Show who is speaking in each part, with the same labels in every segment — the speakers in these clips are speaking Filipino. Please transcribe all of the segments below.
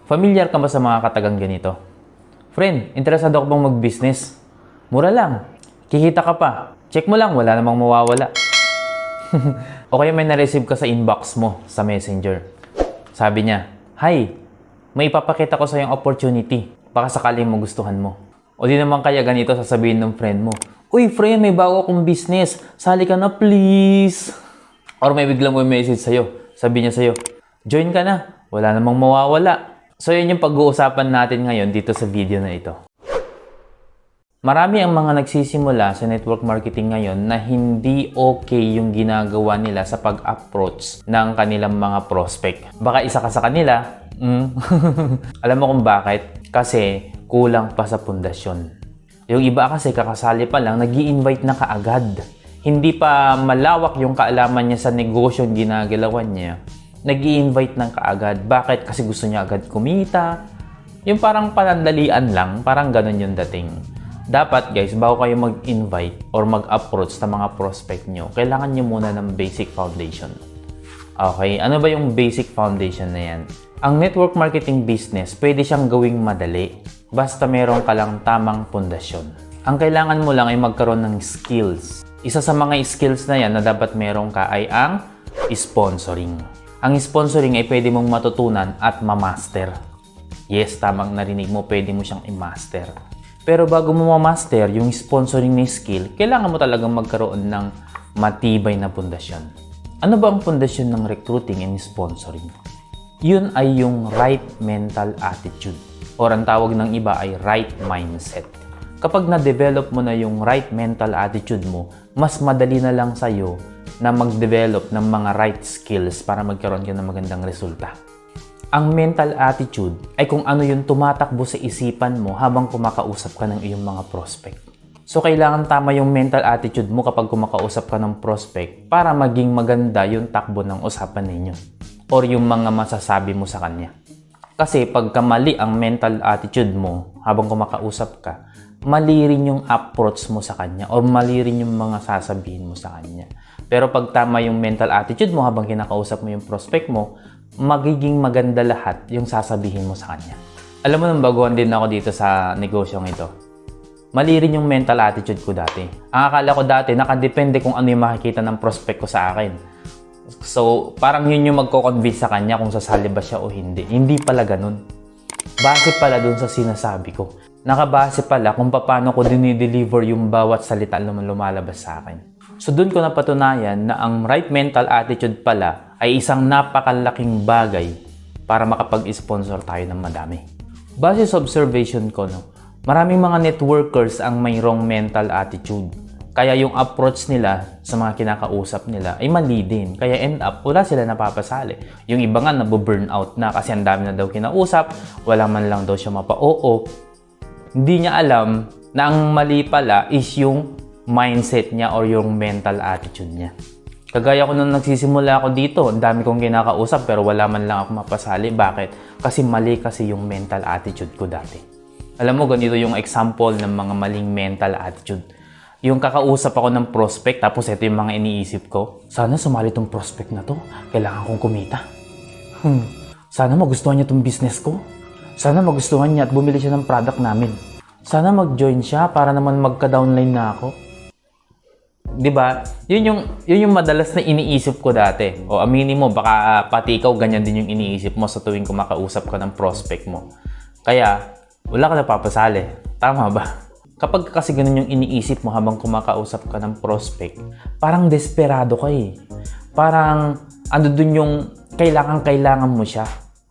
Speaker 1: Familiar ka ba sa mga katagang ganito? Friend, interesado ka bang mag-business? Mura lang. Kikita ka pa. Check mo lang, wala namang mawawala. O kaya may na-receive ka sa inbox mo sa Messenger. Sabi niya, "Hi, may ipapakita ko sa yung opportunity. Baka sakaling magustuhan mo." O di naman kaya ganito sasabihin ng friend mo, "Uy friend, may bago akong business. Sali ka na please." Or may biglang may message sa'yo. Sabi niya sa'yo, "Join ka na. Wala namang mawawala." So yun yung pag-uusapan natin ngayon dito sa video na ito. Marami ang mga nagsisimula sa network marketing ngayon na hindi okay yung ginagawa nila sa pag-approach ng kanilang mga prospect. Baka isa ka sa kanila. Alam mo kung bakit? Kasi kulang pa sa pundasyon. Yung iba kasi kakasali pa lang, nag-i-invite na kaagad. Hindi pa malawak yung kaalaman niya sa negosyong ginagalawan niya. Nag-i-invite ng kaagad. Bakit? Kasi gusto niya agad kumita. Yung parang panandalian lang, parang ganun yung dating. Dapat guys, bago kayo mag-invite or mag-approach sa mga prospect nyo, kailangan nyo muna ng basic foundation. Okay, ano ba yung basic foundation na yan? Ang network marketing business, pwede siyang gawing madali basta meron ka lang tamang pundasyon. Ang kailangan mo lang ay magkaroon ng skills. Isa sa mga skills na yan na dapat meron ka ay ang sponsoring. Ang sponsoring ay pwede mong matutunan at ma-master. Yes, tamang narinig mo, pwede mo siyang i-master. Pero bago mo ma-master yung sponsoring na skill, kailangan mo talagang magkaroon ng matibay na pundasyon. Ano ba ang pundasyon ng recruiting and sponsoring? Yun ay yung right mental attitude. Or ang tawag ng iba ay right mindset. Kapag na-develop mo na yung right mental attitude mo, mas madali na lang sa'yo na mag-develop ng mga right skills para magkaroon ka ng magandang resulta. Ang mental attitude ay kung ano yung tumatakbo sa isipan mo habang kumakausap ka ng iyong mga prospect. So, kailangan tama yung mental attitude mo kapag kumakausap ka ng prospect para maging maganda yung takbo ng usapan ninyo or yung mga masasabi mo sa kanya. Kasi pagka mali ang mental attitude mo habang kumakausap ka, mali rin yung approach mo sa kanya or mali rin yung mga sasabihin mo sa kanya. Pero pag tama yung mental attitude mo habang kinakausap mo yung prospect mo, magiging maganda lahat yung sasabihin mo sa kanya. Alam mo, nang baguhan din ako dito sa negosyong ito. Mali rin yung mental attitude ko dati. Ang akala ko dati, nakadepende kung ano yung makikita ng prospect ko sa akin. So, parang yun yung magko-convince sa kanya kung sasali ba siya o hindi. Hindi pala ganun. Base pala dun sa sinasabi ko. Nakabase pala kung paano ko dinideliver yung bawat salita na lumalabas sa akin. So, dun ko napatunayan na ang right mental attitude pala ay isang napakalaking bagay para makapag-sponsor tayo ng madami. Base sa observation ko, maraming mga networkers ang mayroong mental attitude. Kaya yung approach nila sa mga kinakausap nila ay mali din. Kaya end up, wala sila napapasali. Yung iba nga nabu-burnout na kasi ang dami na daw kinausap, wala man lang daw siya mapa-oo. Hindi niya alam na ang mali pala is yung mindset niya or yung mental attitude niya. Kagaya ko nung nagsisimula ako dito, ang dami kong kinakausap pero wala man lang ako mapasali. Bakit? Kasi mali kasi yung mental attitude ko dati. Alam mo, ganito yung example ng mga maling mental attitude. Yung kakausap ako ng prospect, tapos ito yung mga iniisip ko. Sana sumali tong prospect na to. Kailangan kong kumita. Sana magustuhan niya tong business ko. Sana magustuhan niya at bumili siya ng product namin. Sana mag-join siya para naman magka-downline na ako. Diba? Yun yung madalas na iniisip ko dati. O aminin mo, baka pati ikaw ganyan din yung iniisip mo sa tuwing kumakausap ka ng prospect mo. Kaya, wala ka napapasali. Tama ba? Kapag kasi ganun yung iniisip mo habang kumakausap ka ng prospect, parang desperado ka eh. Parang ano dun yung kailangan mo siya.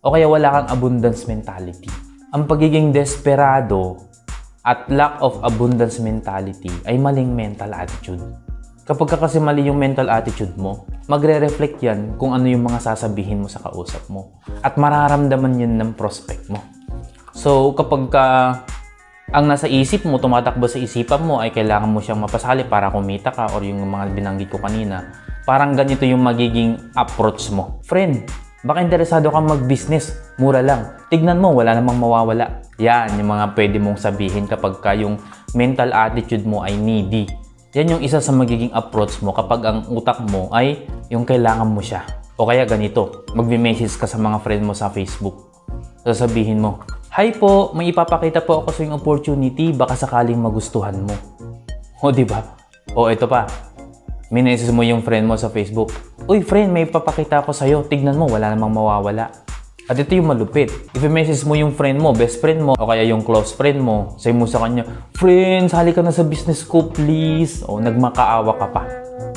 Speaker 1: O kaya wala kang abundance mentality. Ang pagiging desperado at lack of abundance mentality ay maling mental attitude. Kapag kasi mali yung mental attitude mo, magre-reflect yan kung ano yung mga sasabihin mo sa kausap mo. At mararamdaman yun ng prospect mo. So kapag ang nasa isip mo, tumatakbo sa isipan mo ay kailangan mo siyang mapasali para kumita ka or yung mga binanggit ko kanina, parang ganito yung magiging approach mo. Friend, baka interesado kang mag-business, mura lang. Tignan mo, wala namang mawawala. Yan, yung mga pwede mong sabihin kapag yung mental attitude mo ay needy. Yan yung isa sa magiging approach mo kapag ang utak mo ay yung kailangan mo siya. O kaya ganito, magme-message ka sa mga friend mo sa Facebook. Sasabihin mo, "Hi po, may ipapakita po ako sa yung opportunity, baka sakaling magustuhan mo." O di ba? O ito pa, mineses mo yung friend mo sa Facebook. "Uy friend, may ipapakita ako sa'yo, tignan mo, wala namang mawawala." At ito yung malupit. If i-message mo yung friend mo, best friend mo, o kaya yung close friend mo, say mo sa kanya, "Friends, hali ka na sa business ko, please." O nagmakaawa ka pa.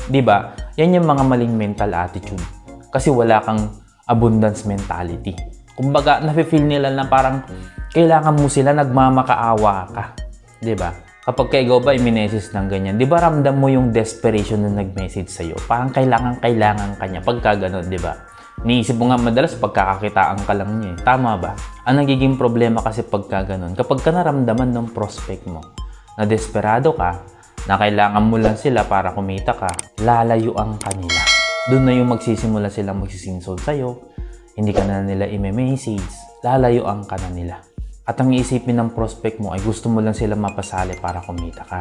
Speaker 1: Diba? Yan yung mga maling mental attitude. Kasi wala kang abundance mentality. Kumbaga, nafe-feel nila na parang kailangan mo sila, nagmamakaawa ka. Diba? Kapag ikaw ba i-message ng ganyan, di ba ramdam mo yung desperation na nag-message sa'yo? Parang kailangan ka niya pagka ganun, di ba? Niisip mo nga madalas pagkakakitaan ka lang niya. Tama ba? Ang nagiging problema kasi pagka ganun, kapag ka naramdaman ng prospect mo na desperado ka, na kailangan mo lang sila para kumita ka, lalayuan ka nila. Doon na yung magsisimula silang magsisinsol sa'yo, hindi ka na nila i-message, lalayuan ka na nila. At ang iisipin ng prospect mo ay gusto mo lang sila mapasali para kumita ka.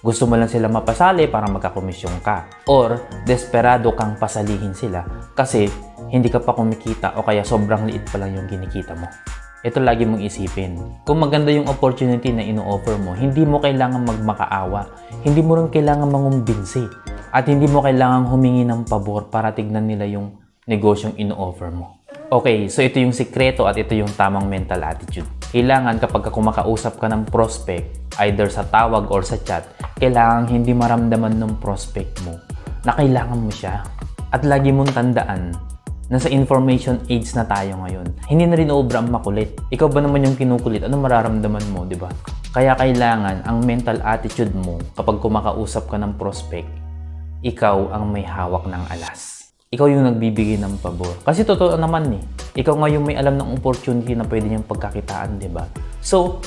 Speaker 1: Gusto mo lang sila mapasali para magkakomisyon ka. Or, desperado kang pasalihin sila kasi hindi ka pa kumikita o kaya sobrang liit pa lang yung kinikita mo. Ito lagi mong isipin. Kung maganda yung opportunity na ino-offer mo, hindi mo kailangan magmakaawa. Hindi mo rin kailangan mangumbinsi. At hindi mo kailangan humingi ng pabor para tignan nila yung negosyong ino-offer mo. Okay, so ito yung sikreto at ito yung tamang mental attitude. Kailangan kapag kumakausap ka ng prospect, either sa tawag or sa chat, kailangan hindi maramdaman ng prospect mo na kailangan mo siya. At lagi mong tandaan, nasa information age na tayo ngayon. Hindi na rin obra ang makulit. Ikaw ba naman yung kinukulit? Ano mararamdaman mo, di ba? Kaya kailangan ang mental attitude mo kapag kumakausap ka ng prospect, ikaw ang may hawak ng alas. Ikaw yung nagbibigay ng pabor. Kasi totoo naman eh. Ikaw nga yung may alam ng opportunity na pwede niyang pagkakitaan, di ba? So,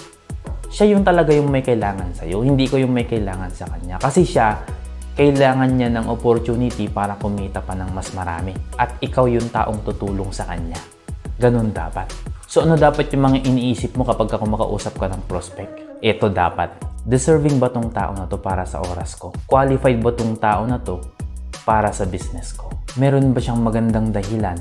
Speaker 1: siya yung talaga yung may kailangan sa'yo. Hindi ko yung may kailangan sa kanya. Kasi siya, kailangan niya ng opportunity para kumita pa ng mas marami. At ikaw yung taong tutulong sa kanya. Ganun dapat. So ano dapat yung mga iniisip mo kapag kumakausap ka ng prospect? Ito dapat. Deserving ba tong tao na to para sa oras ko? Qualified ba tong tao na to para sa business ko? Meron ba siyang magandang dahilan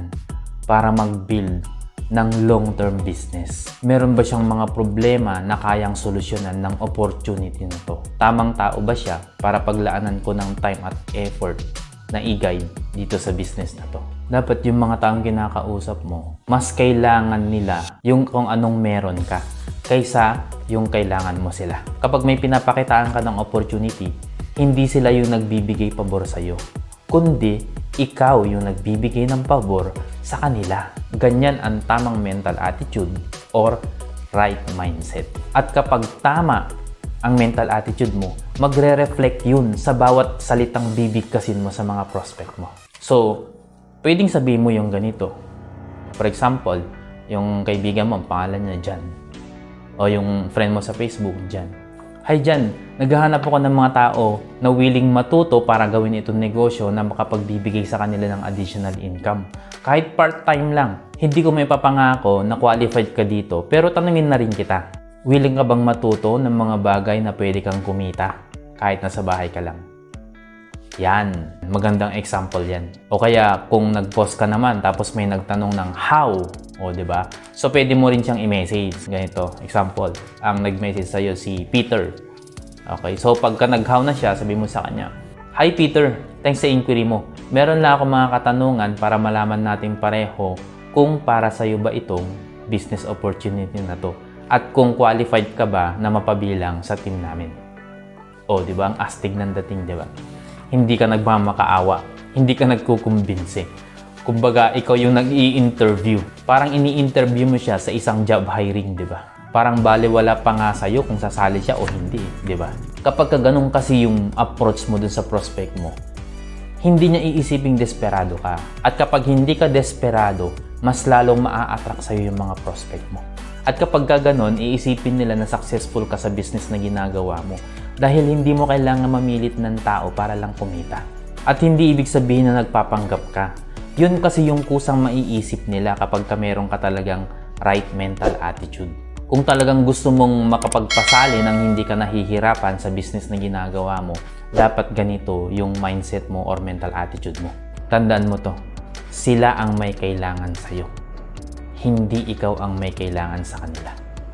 Speaker 1: para mag-build ng long-term business? Meron ba siyang mga problema na kayang solusyonan ng opportunity na to? Tamang tao ba siya para paglaanan ko ng time at effort na i-guide dito sa business na to? Dapat yung mga taong kinakausap mo, mas kailangan nila yung kung anong meron ka kaysa yung kailangan mo sila. Kapag may pinapakitaan ka ng opportunity, hindi sila yung nagbibigay pabor sa'yo, kundi ikaw yung nagbibigay ng pabor sa kanila. Ganyan ang tamang mental attitude or right mindset. At kapag tama ang mental attitude mo, magre-reflect yun sa bawat salitang bibigkasin mo sa mga prospect mo. So, pwedeng sabihin mo yung ganito. For example, yung kaibigan mo, ang pangalan niya Jan. O yung friend mo sa Facebook, Jan. "Hi Jan, naghahanap ako ng mga tao na willing matuto para gawin itong negosyo na makapagbibigay sa kanila ng additional income. Kahit part-time lang, hindi ko may papangako na qualified ka dito, pero tanungin na rin kita. Willing ka bang matuto ng mga bagay na pwede kang kumita kahit nasa bahay ka lang?" Yan, magandang example yan. O kaya kung nag-post ka naman tapos may nagtanong ng how, o diba? So pwede mo rin siyang i-message. Ganito, example, ang nag-message sa'yo si Peter. Okay, so pagka nag-how na siya, sabi mo sa kanya, "Hi Peter, thanks sa inquiry mo. Meron lang ako mga katanungan para malaman natin pareho kung para sa'yo ba itong business opportunity na to at kung qualified ka ba na mapabilang sa team namin." O diba, ang astig ng dating, diba? Hindi ka nagmamakaawa, hindi ka nagkukumbinsi. Kumbaga, ikaw yung nag-i-interview. Parang ini-interview mo siya sa isang job hiring, di ba? Parang baliwala pa nga sa'yo kung sasali siya o hindi, di ba? Kapag ganun kasi yung approach mo dun sa prospect mo, hindi niya iisiping desperado ka. At kapag hindi ka desperado, mas lalong maa-attract sa'yo yung mga prospect mo. At kapag ganun, iisipin nila na successful ka sa business na ginagawa mo dahil hindi mo kailangan mamilit ng tao para lang kumita. At hindi ibig sabihin na nagpapanggap ka. Yun kasi yung kusang maiisip nila kapag meron ka talagang right mental attitude. Kung talagang gusto mong makapagpasali nang hindi ka nahihirapan sa business na ginagawa mo, dapat ganito yung mindset mo or mental attitude mo. Tandaan mo to, sila ang may kailangan sa'yo. hindi ikaw ang may kailangan sa kanila.